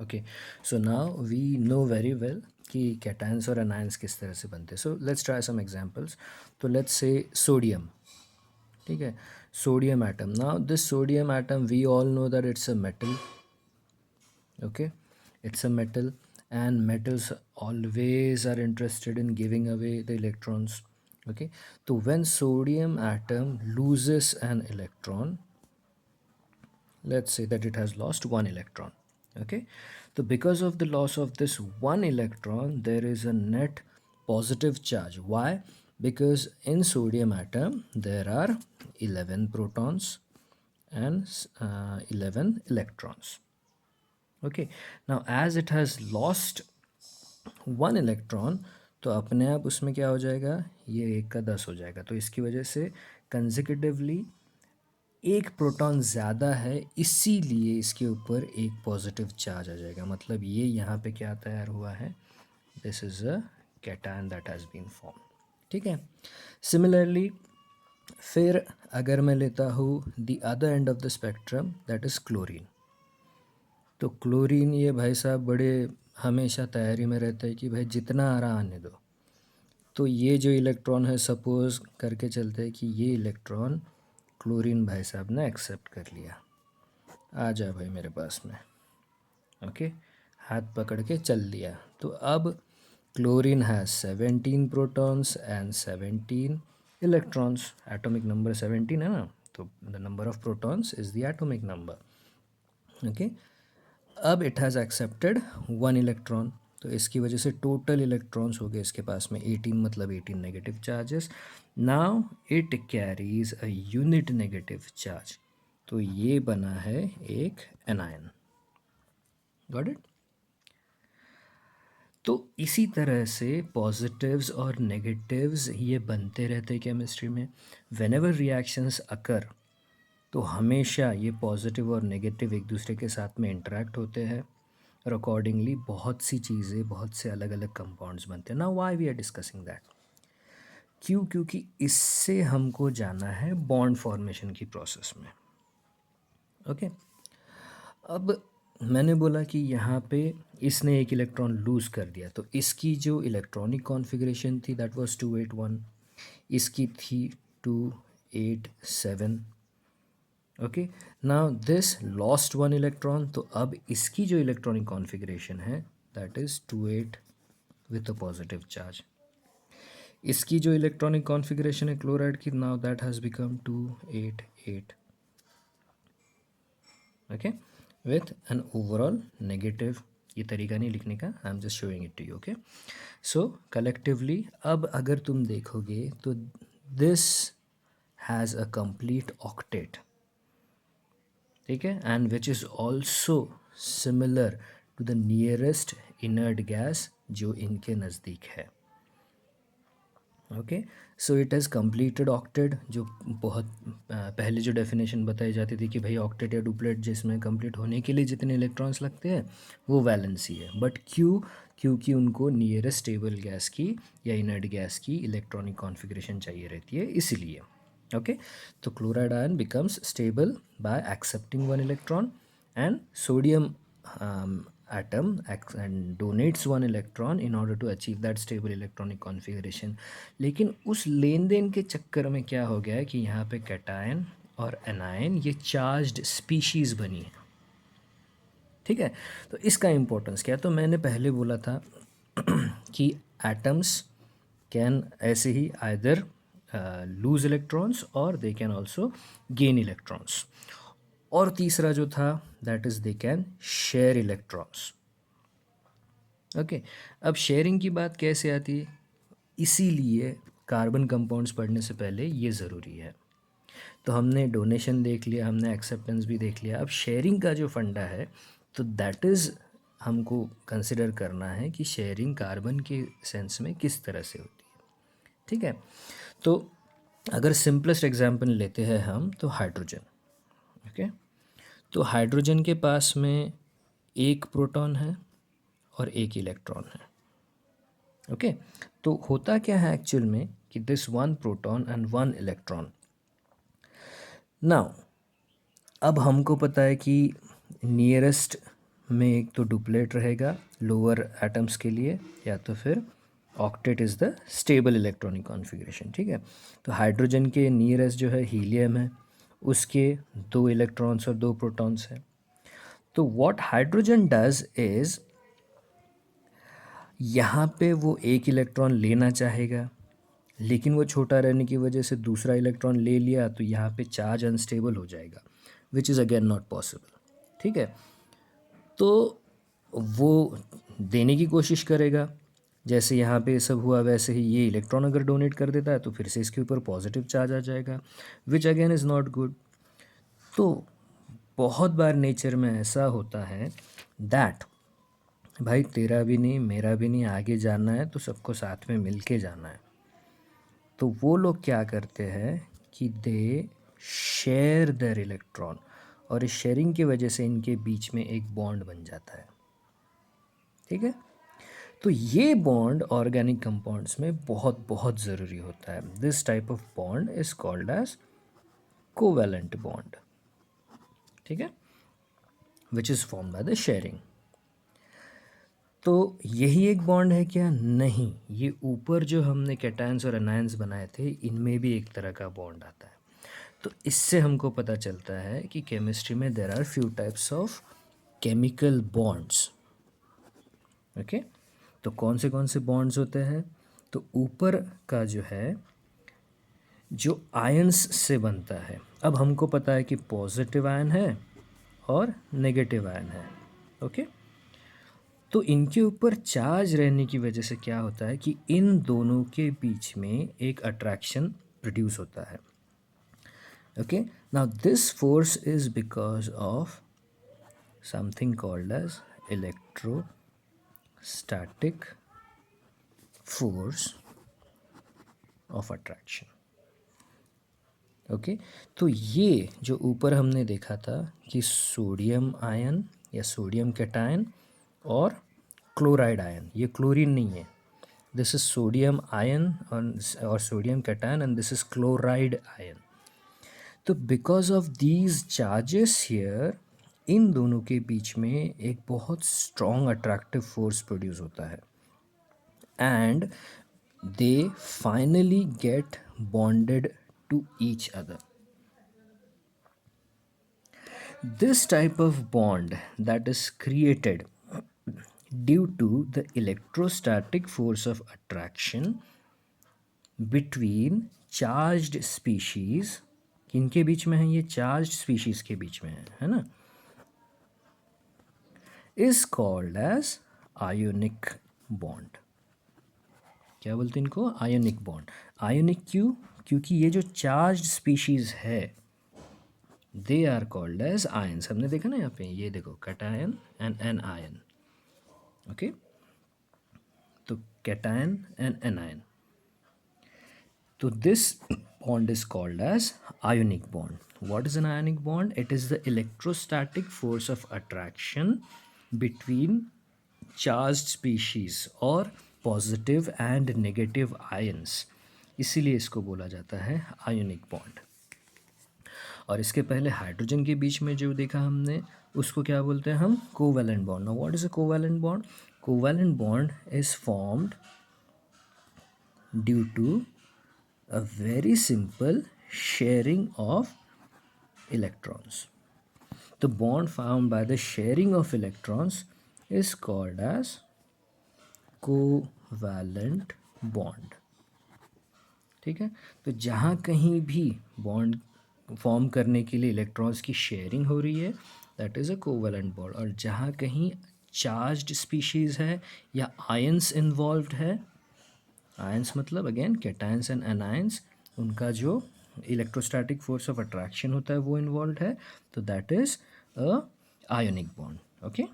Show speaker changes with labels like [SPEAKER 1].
[SPEAKER 1] Okay, so now we know very well कि cations और anions किस तरह से बनते हैं. So let's try some examples. तो लेट्स से सोडियम. ठीक है, sodium atom. Now this sodium atom we all know that it's a metal. Okay, it's a metal, and metals always are interested in giving away the electrons. Okay, so when sodium atom loses an electron, let's say that it has lost one electron. Okay, so because of the loss of this one electron, there is a net positive charge. Why? Because in sodium atom there are 11 protons and 11 electrons. Okay, now as it has lost one electron, तो अपने आप उसमें क्या हो जाएगा, ये 1 का 10 हो जाएगा. तो इसकी वजह से कंसेक्यूटिवली एक प्रोटॉन ज़्यादा है, इसीलिए इसके ऊपर एक पॉजिटिव चार्ज आ जाएगा. मतलब ये यहाँ पे क्या तैयार हुआ है, this is a cation that has been form. ठीक है, सिमिलरली फिर अगर मैं लेता हूँ the other end of the spectrum, that is chlorine. तो क्लोरीन ये भाई साहब बड़े हमेशा तैयारी में रहता है कि भाई जितना आ रहा आने दो. तो ये जो इलेक्ट्रॉन है, सपोज करके चलते हैं कि ये इलेक्ट्रॉन क्लोरीन भाई साहब ने एक्सेप्ट कर लिया, आ जा भाई मेरे पास में. ओके, हाथ पकड़ के चल दिया. तो अब chlorine has 17 protons and 17 electrons. Atomic number 17 है ना, तो the number of protons is the atomic number. Okay, अब it has accepted one electron, तो इसकी वजह से टोटल इलेक्ट्रॉन्स हो गए इसके पास में 18, मतलब 18 negative charges. Now it carries a unit negative charge, तो ये बना है एक एनायन. Got it. तो इसी तरह से पॉजिटिव्स और नेगेटिव्स ये बनते रहते हैं केमिस्ट्री में. वेन एवर रिएक्शंस अकर, तो हमेशा ये पॉजिटिव और नेगेटिव एक दूसरे के साथ में इंटरेक्ट होते हैं, और अकॉर्डिंगली बहुत सी चीज़ें, बहुत से अलग अलग कंपाउंड्स बनते हैं. Now why we are discussing that, क्यों? क्योंकि इससे हमको जाना है बॉन्ड फॉर्मेशन की प्रोसेस में. ओके, अब मैंने बोला कि यहाँ पे इसने एक इलेक्ट्रॉन लूज़ कर दिया, तो इसकी जो इलेक्ट्रॉनिक कॉन्फ़िगरेशन थी दैट वाज 281, इसकी थी 287. Okay, now this lost one electron, तो अब इसकी जो इलेक्ट्रॉनिक कॉन्फ़िगरेशन है that is 28 with a positive charge. इसकी जो इलेक्ट्रॉनिक कॉन्फ़िगरेशन है क्लोराइड की, now that has become 288. Okay, with an overall negative. ये तरीका नहीं लिखने का, I am just showing it to you. Okay, so collectively अब अगर तुम देखोगे तो this has a complete octet. ठीक है, and which is also similar to the nearest inert gas जो इनके नज़दीक है. Okay, so it has completed octet. जो बहुत पहले जो डेफिनेशन बताई जाती थी कि भाई ऑक्टेट या डुप्लेट जिसमें कंप्लीट होने के लिए जितने इलेक्ट्रॉन्स लगते हैं वो वैलेंसी है. बट क्यों? क्योंकि उनको नियरेस्ट स्टेबल गैस की या इनर्ट गैस की इलेक्ट्रॉनिक कॉन्फ़िगरेशन चाहिए रहती है, इसीलिए. ओके, तो chloride ion becomes stable bye accepting one electron, and sodium atom and donates one electron in order to achieve that stable electronic configuration. लेकिन उस लेन देन के चक्कर में क्या हो गया है कि यहाँ पे कैटायन और एनायन ये चार्ज्ड स्पीशीज़ बनी है. ठीक है, तो इसका इम्पोर्टेंस क्या है, तो मैंने पहले बोला था कि एटम्स कैन ऐसे ही आइदर लूज इलेक्ट्रॉन्स और they can also gain electrons. और तीसरा जो था that is they can share electrons. Okay, अब शेयरिंग की बात कैसे आती है, इसीलिए कार्बन कंपाउंड्स पढ़ने से पहले ये ज़रूरी है. तो हमने डोनेशन देख लिया, हमने एक्सेप्टेंस भी देख लिया. अब शेयरिंग का जो फंडा है, तो दैट इज़ हमको कंसिडर करना है कि शेयरिंग कार्बन के सेंस में किस तरह से होती है. ठीक है, तो अगर सिंपलेस्ट एग्जांपल लेते हैं हम, तो हाइड्रोजन. ओके, तो हाइड्रोजन के पास में एक प्रोटॉन है और एक इलेक्ट्रॉन है. ओके, तो होता क्या है एक्चुअल में कि this one proton and one electron. Now अब हमको पता है कि नियरेस्ट में एक तो डुप्लेट रहेगा लोअर एटम्स के लिए, या तो फिर octet is the stable electronic configuration, ठीक है। तो हाइड्रोजन के नियरेस्ट जो है हीलियम है, उसके 2 इलेक्ट्रॉन्स और 2 प्रोटॉन्स हैं। तो व्हाट हाइड्रोजन डज इज़, यहाँ पे वो एक इलेक्ट्रॉन लेना चाहेगा, लेकिन वो छोटा रहने की वजह से दूसरा इलेक्ट्रॉन ले लिया, तो यहाँ पे चार्ज अनस्टेबल हो जाएगा, which is again not possible, ठीक है। तो वो देने की कोशिश करेगा, जैसे यहाँ पे सब हुआ वैसे ही ये इलेक्ट्रॉन अगर डोनेट कर देता है तो फिर से इसके ऊपर पॉजिटिव चार्ज आ जाएगा, which again is not good. तो बहुत बार नेचर में ऐसा होता है दैट भाई तेरा भी नहीं मेरा भी नहीं, आगे जाना है तो सबको साथ में मिल के जाना है। तो वो लोग क्या करते हैं कि दे शेयर देयर इलेक्ट्रॉन, और इस शेयरिंग की वजह से इनके बीच में एक बॉन्ड बन जाता है, ठीक है। तो ये बॉन्ड ऑर्गेनिक कंपाउंड्स में बहुत बहुत ज़रूरी होता है। This type of bond is called as covalent bond, ठीक है, which is form by the sharing. तो यही एक बॉन्ड है क्या? नहीं, ये ऊपर जो हमने कैटायंस और अनायंस बनाए थे इनमें भी एक तरह का बॉन्ड आता है। तो इससे हमको पता चलता है कि केमिस्ट्री में there are few types of chemical bonds, okay. तो कौन से बॉन्ड्स होते हैं? तो ऊपर का जो है जो आयंस से बनता है, अब हमको पता है कि पॉजिटिव आयन है और नेगेटिव आयन है, ओके। तो इनके ऊपर चार्ज रहने की वजह से क्या होता है कि इन दोनों के बीच में एक अट्रैक्शन प्रोड्यूस होता है, okay. Now this force is because of something called as electrostatic force of attraction, okay. तो ये जो ऊपर हमने देखा था कि सोडियम आयन या सोडियम कैटायन और क्लोराइड आयन, ये क्लोरीन नहीं है, दिस इज सोडियम आयन और sodium cation and this is chloride ion. तो because of these charges here, इन दोनों के बीच में एक बहुत स्ट्रॉन्ग अट्रैक्टिव फोर्स प्रोड्यूस होता है and they finally get bonded to each other. This type of bond that is created due to the electrostatic force of attraction between charged species, किनके बीच में है? ये charged species के बीच में है ना, is called as ionic bond. क्या बोलते हैं इनको? Ionic bond. आयोनिक क्यों? क्योंकि ये जो चार्ज्ड स्पीशीज़ है they are called as ions. हमने देखा ना यहाँ पे, ये देखो cation and an ion, okay. तो कैटायन एंड एनायन, तो this bond is called as ionic bond. What is an ionic bond? It is the electrostatic force of attraction between charged species और पॉजिटिव एंड नेगेटिव आयंस, इसीलिए इसको बोला जाता है ionic bond. और इसके पहले हाइड्रोजन के बीच में जो देखा हमने उसको क्या बोलते हैं हम? Covalent bond. Now what is a covalent bond? Covalent bond is formed due to a very simple sharing of electrons. The bond formed by the sharing of electrons is called as covalent bond. ठीक है, तो जहाँ कहीं भी bond form करने के लिए electrons की शेयरिंग हो रही है that is a covalent bond. और जहाँ कहीं चार्ज्ड स्पीशीज़ है या आयंस इन्वॉल्व्ड है, आयंस मतलब अगेन कैटायंस एंड एनायंस, उनका जो इलेक्ट्रोस्टैटिक फोर्स ऑफ अट्रैक्शन होता है वो इन्वॉल्व है, तो that is a ionic bond, okay.